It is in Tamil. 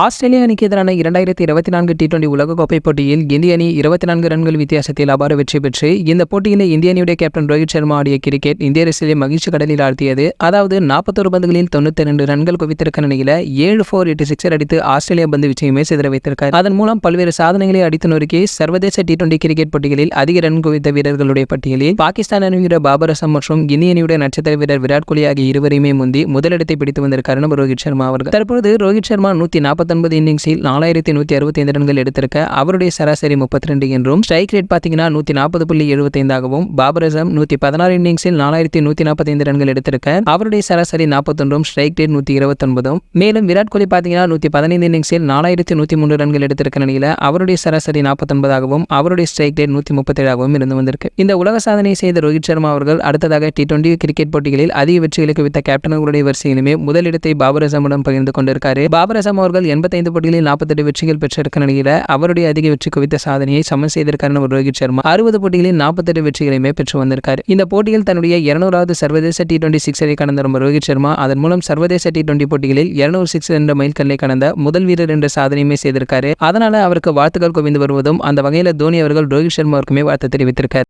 ஆஸ்திரேலிய அணிக்கு எதிரான 2024 T20 உலகக்கோப்பை போட்டியில் இந்திய அணி 24 ரன்கள் வித்தியாசத்தில் அபார வெற்றி பெற்று இந்த போட்டியில் இந்திய அணியுடைய கேப்டன் ரோஹித் சர்மா ஆடிய கிரிக்கெட் இந்திய ரசிகர்களை மகிழ்ச்சி கடலில் ஆழ்த்தியது. அதாவது 41 பந்துகளில் 92 ரன்கள் குவித்திருக்க நிலையில 7-4 8 சிக்ஸர் அடித்து ஆஸ்திரேலியா பந்து வீச்சையுமே சிதற வைத்திருக்கார். அதன் மூலம் பல்வேறு சாதனைகளை அடித்து நொறுக்கி சர்வதேச T20 கிரிக்கெட் போட்டிகளில் அதிக ரன் குவித்த வீரர்களுடைய பட்டியலில் பாகிஸ்தான் அணி வீரர் பாபர் அசம் மற்றும் இந்திய அணியுடைய நட்சத்திர வீரர் விராட் கோலி ஆகிய இருவரையுமே முந்தி முதலிடத்தை பிடித்து வந்திருக்காரு நம்ம ரோஹித் சர்மா அவர்கள். தற்போது ரோஹித் சர்மா 149 இன்னிங்ஸில் 4165 ரன்கள் எடுத்திருக்க அவருடைய சராசரி 32 என்றும் ஸ்ட்ரைக் ரேட் பாத்தீங்கன்னா 140.75 ஆகவும் பாபர் அசம் 116 இன்னிங்ஸில் 4145 ரன்கள் எடுத்திருக்க அவருடைய சராசரி 41 ஸ்ட்ரைக் ரேட் 129. மேலும் விராட் கோலி பாத்தீங்கன்னா 115 இன்னிங்ஸில் 4103 ரன்கள் எடுத்திருக்க நிலையில அவருடைய சராசரி 49 ஆகவும் அவருடைய ஸ்ட்ரைக் ரேட் 137 ஆகவும் இருந்து வந்திருக்கு. இந்த உலக சாதனை செய்த ரோஹித் சர்மா அவர்கள் அடுத்ததாக T20 கிரிக்கெட் போட்டிகளில் அதிக வெற்றிகளை குவித்த கேப்டன்களுடைய வரிசையிலுமே முதலிடத்தை பாபர் அசமிடம் பகிர்ந்து கொண்டிருக்காரு. பாபர் அசம் அவர்கள் 85 போட்டிகளில் 48 வெற்றிகள் பெற்றிருக்க நிலையில அவருடைய அதிக வெற்றி குவித்த சாதனையை சமன் செய்திருக்காரு ரோஹித் சர்மா. 60 போட்டிகளில் 48 வெற்றிகளையுமே பெற்று வந்திருக்காரு. இந்த போட்டியில் தன்னுடைய 200வது சர்வதேச T20 சிக்ஸரை கடந்த ரோஹித் சர்மா அதன் மூலம் சர்வதேச T20 போட்டிகளில் 200 சிக்ஸர் என்ற மைல்கல்லை கடந்த முதல் வீரர் என்ற சாதனையுமே செய்திருக்காரு. அதனால அவருக்கு வாழ்த்துக்கள் குவிந்து வருவதும் அந்த வகையில் தோனி அவர்கள் ரோஹித் சர்மாவுக்குமே வாழ்த்து தெரிவித்திருக்காரு.